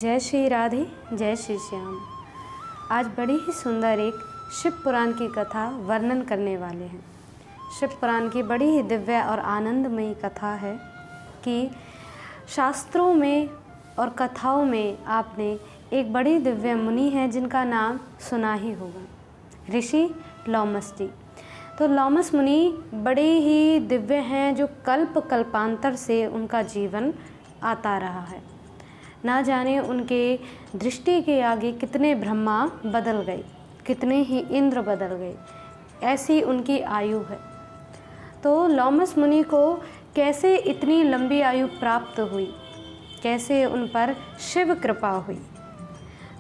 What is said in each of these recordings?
जय श्री राधे, जय श्री श्याम। आज बड़ी ही सुंदर एक शिव पुराण की कथा वर्णन करने वाले हैं। शिव पुराण की बड़ी ही दिव्य और आनंदमयी कथा है कि शास्त्रों में और कथाओं में आपने एक बड़ी दिव्य मुनि है जिनका नाम सुना ही होगा, ऋषि लोमस जी। तो लोमस मुनि बड़े ही दिव्य हैं जो कल्पांतर से उनका जीवन आता रहा है। ना जाने उनके दृष्टि के आगे कितने ब्रह्मा बदल गए, कितने ही इंद्र बदल गए, ऐसी उनकी आयु है। तो लोमस मुनि को कैसे इतनी लंबी आयु प्राप्त हुई, कैसे उन पर शिव कृपा हुई,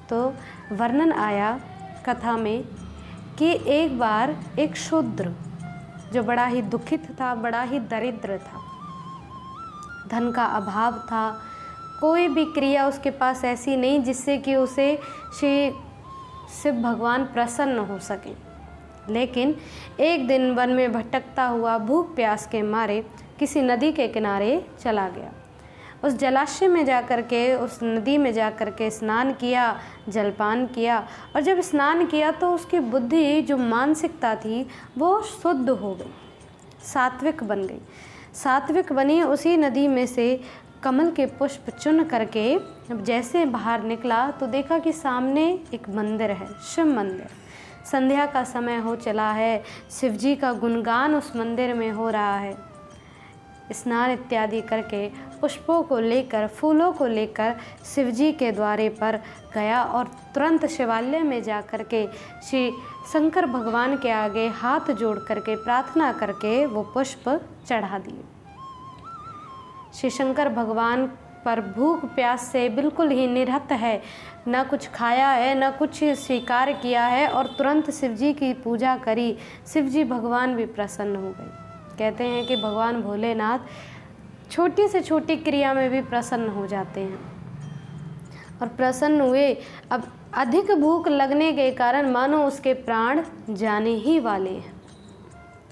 तो वर्णन आया कथा में कि एक बार एक शूद्र जो बड़ा ही दुखित था, बड़ा ही दरिद्र था, धन का अभाव था, कोई भी क्रिया उसके पास ऐसी नहीं जिससे कि उसे श्री शिव भगवान प्रसन्न हो सके। लेकिन एक दिन वन में भटकता हुआ भूख प्यास के मारे किसी नदी के किनारे चला गया। उस जलाशय में जाकर के, उस नदी में जाकर के स्नान किया, जलपान किया, और जब स्नान किया तो उसकी बुद्धि जो मानसिकता थी वो शुद्ध हो गई, सात्विक बन गई। सात्विक बनी उसी नदी में से कमल के पुष्प चुन करके जैसे बाहर निकला तो देखा कि सामने एक मंदिर है, शिव मंदिर। संध्या का समय हो चला है, शिवजी का गुणगान उस मंदिर में हो रहा है। स्नान इत्यादि करके पुष्पों को लेकर, फूलों को लेकर शिवजी के द्वारे पर गया और तुरंत शिवालय में जा कर के श्री शंकर भगवान के आगे हाथ जोड़ करके प्रार्थना करके वो पुष्प चढ़ा दिए। श्री शंकर भगवान पर भूख प्यास से बिल्कुल ही निरहत है, ना कुछ खाया है, ना कुछ स्वीकार किया है, और तुरंत शिवजी की पूजा करी। शिवजी भगवान भी प्रसन्न हो गए। कहते हैं कि भगवान भोलेनाथ छोटी से छोटी क्रिया में भी प्रसन्न हो जाते हैं, और प्रसन्न हुए। अब अधिक भूख लगने के कारण मानो उसके प्राण जाने ही वाले हैं।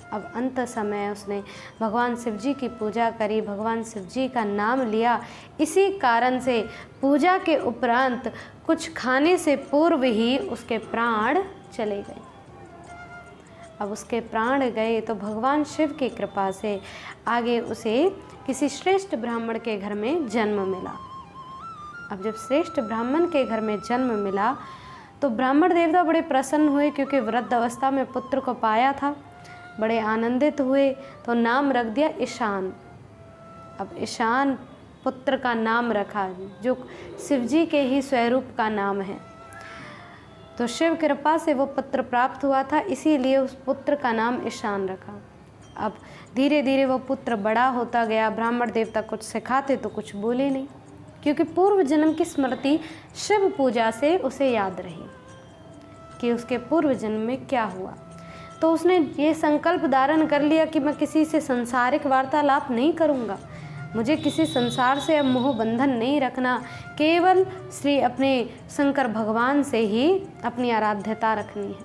अब अंत समय उसने भगवान शिवजी की पूजा करी, भगवान शिवजी का नाम लिया। इसी कारण से पूजा के उपरांत कुछ खाने से पूर्व ही उसके प्राण चले गए। अब उसके प्राण गए तो भगवान शिव की कृपा से आगे उसे किसी श्रेष्ठ ब्राह्मण के घर में जन्म मिला। अब जब श्रेष्ठ ब्राह्मण के घर में जन्म मिला तो ब्राह्मण देवता बड़े प्रसन्न हुए, क्योंकि वृद्ध अवस्था में पुत्र को पाया था। बड़े आनंदित हुए तो नाम रख दिया ईशान। अब ईशान पुत्र का नाम रखा जो शिवजी के ही स्वरूप का नाम है। तो शिव कृपा से वो पुत्र प्राप्त हुआ था, इसीलिए उस पुत्र का नाम ईशान रखा। अब धीरे धीरे वो पुत्र बड़ा होता गया। ब्राह्मण देवता कुछ सिखाते तो कुछ बोले नहीं, क्योंकि पूर्व जन्म की स्मृति शिव पूजा से उसे याद रही कि उसके पूर्व जन्म में क्या हुआ। तो उसने ये संकल्प धारण कर लिया कि मैं किसी से संसारिक वार्तालाप नहीं करूँगा, मुझे किसी संसार से अब मोह बंधन नहीं रखना, केवल श्री अपने शंकर भगवान से ही अपनी आराध्यता रखनी है।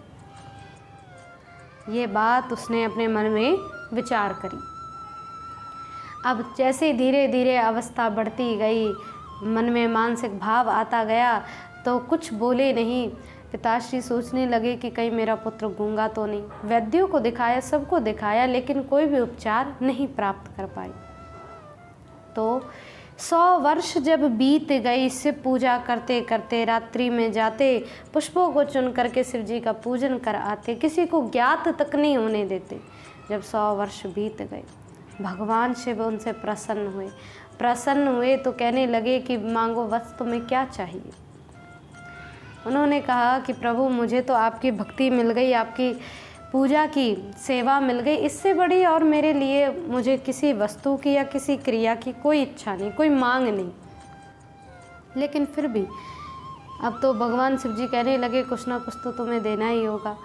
ये बात उसने अपने मन में विचार करी। अब जैसे धीरे धीरे अवस्था बढ़ती गई, मन में मानसिक भाव आता गया, तो कुछ बोले नहीं। पिताश्री सोचने लगे कि कहीं मेरा पुत्र गूंगा तो नहीं। वैद्यों को दिखाया, सबको दिखाया, लेकिन कोई भी उपचार नहीं प्राप्त कर पाई। तो 100 वर्ष जब बीत गई, शिव पूजा करते करते रात्रि में जाते, पुष्पों को चुन करके शिव जी का पूजन कर आते, किसी को ज्ञात तक नहीं होने देते। जब 100 वर्ष बीत गए, भगवान शिव उनसे प्रसन्न हुए तो कहने लगे कि मांगो वस्तु में क्या चाहिए। उन्होंने कहा कि प्रभु मुझे तो आपकी भक्ति मिल गई, आपकी पूजा की सेवा मिल गई, इससे बड़ी और मेरे लिए मुझे किसी वस्तु की या किसी क्रिया की कोई इच्छा नहीं, कोई मांग नहीं। लेकिन फिर भी अब तो भगवान शिव जी कहने लगे कुछ ना कुछ तो तुम्हें देना ही होगा।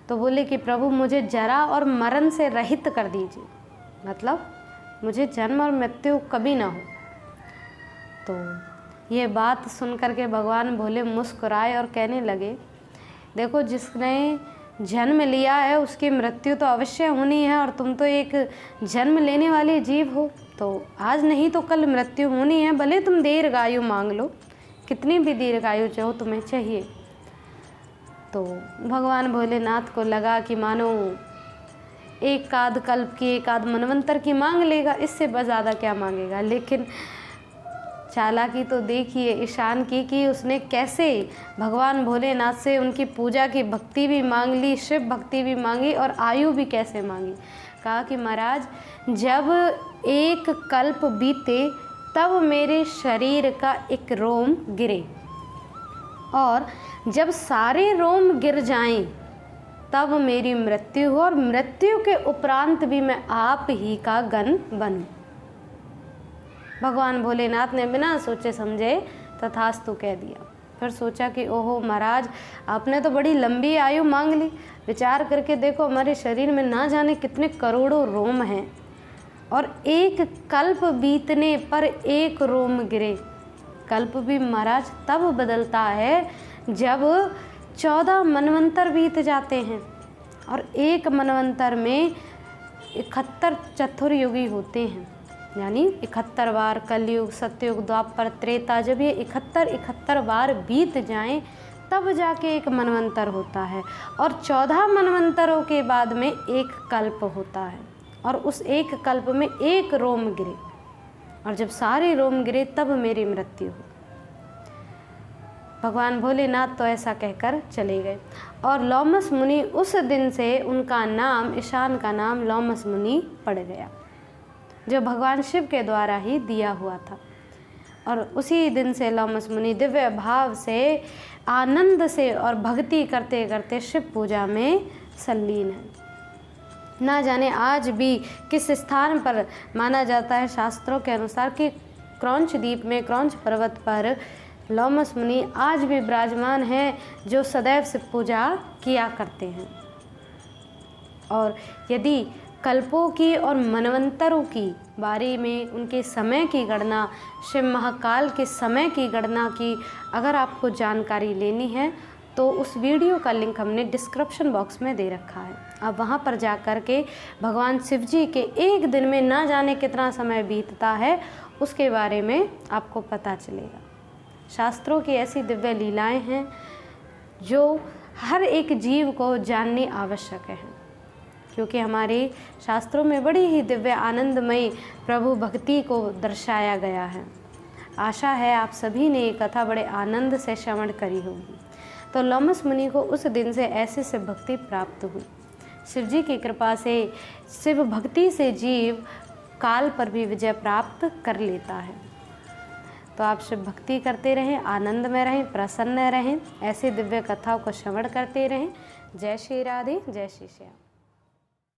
तो बोले कि प्रभु मुझे जरा और मरण से रहित कर दीजिए, मतलब मुझे जन्म और मृत्यु कभी ना हो। तो ये बात सुन करके भगवान भोले मुस्कुराए और कहने लगे, देखो जिसने जन्म लिया है उसकी मृत्यु तो अवश्य होनी है, और तुम तो एक जन्म लेने वाले जीव हो, तो आज नहीं तो कल मृत्यु होनी है। भले तुम दीर्घायु मांग लो, कितनी भी दीर्घायु चाहो तुम्हें चाहिए। तो भगवान भोलेनाथ को लगा कि मानो एक आध कल्प की, एक आध मनवंतर की मांग लेगा, इससे बस ज़्यादा क्या मांगेगा। लेकिन चालाकी तो देखिए ईशान की कि उसने कैसे भगवान भोलेनाथ से उनकी पूजा की भक्ति भी मांग ली, शिव भक्ति भी मांगी और आयु भी कैसे मांगी। कहा कि महाराज जब एक कल्प बीते तब मेरे शरीर का एक रोम गिरे, और जब सारे रोम गिर जाएं तब मेरी मृत्यु हो, और मृत्यु के उपरांत भी मैं आप ही का गण बनूं। भगवान भोलेनाथ ने बिना सोचे समझे तथास्तु कह दिया। फिर सोचा कि ओहो महाराज, आपने तो बड़ी लंबी आयु मांग ली। विचार करके देखो हमारे शरीर में ना जाने कितने करोड़ों रोम हैं, और एक कल्प बीतने पर एक रोम गिरे। कल्प भी महाराज तब बदलता है जब 14 मनवंतर बीत जाते हैं, और एक मनवंतर में 71 चतुर्युगी होते हैं, यानी 71 बार कलयुग, सतयुग, द्वापर, त्रेता। जब ये 71 बार बीत जाएं तब जाके एक मनवंतर होता है, और 14 मनवंतरों के बाद में एक कल्प होता है, और उस एक कल्प में एक रोम गिरे, और जब सारे रोम गिरे तब मेरी मृत्यु हो। भगवान भोलेनाथ तो ऐसा कहकर चले गए, और लोमस मुनि उस दिन से उनका नाम, ईशान का नाम लोमस मुनि पड़ गया, जो भगवान शिव के द्वारा ही दिया हुआ था। और उसी दिन से लोमस मुनि दिव्य भाव से, आनंद से और भक्ति करते करते शिव पूजा में संलीन है। ना जाने आज भी किस स्थान पर माना जाता है शास्त्रों के अनुसार कि क्रौंच द्वीप में, क्रौंच पर्वत पर लोमस मुनि आज भी विराजमान हैं, जो सदैव शिव पूजा किया करते हैं। और यदि कल्पों की और मनवंतरों की बारे में, उनके समय की गणना, शिव महाकाल के समय की गणना की अगर आपको जानकारी लेनी है तो उस वीडियो का लिंक हमने डिस्क्रिप्शन बॉक्स में दे रखा है। आप वहां पर जा कर के भगवान शिव जी के एक दिन में ना जाने कितना समय बीतता है उसके बारे में आपको पता चलेगा। शास्त्रों की ऐसी दिव्य लीलाएं हैं जो हर एक जीव को जाननी आवश्यक है, क्योंकि हमारे शास्त्रों में बड़ी ही दिव्य आनंदमयी प्रभु भक्ति को दर्शाया गया है। आशा है आप सभी ने ये कथा बड़े आनंद से श्रवण करी होगी। तो लोमस मुनि को उस दिन से ऐसे शिव भक्ति प्राप्त हुई। शिव जी की कृपा से, शिव भक्ति से जीव काल पर भी विजय प्राप्त कर लेता है। तो आप शिव भक्ति करते रहें, आनंद में रहें, प्रसन्न रहें, ऐसे दिव्य कथाओं को श्रवण करते रहें। जय श्री राधे, जय श्री श्याम।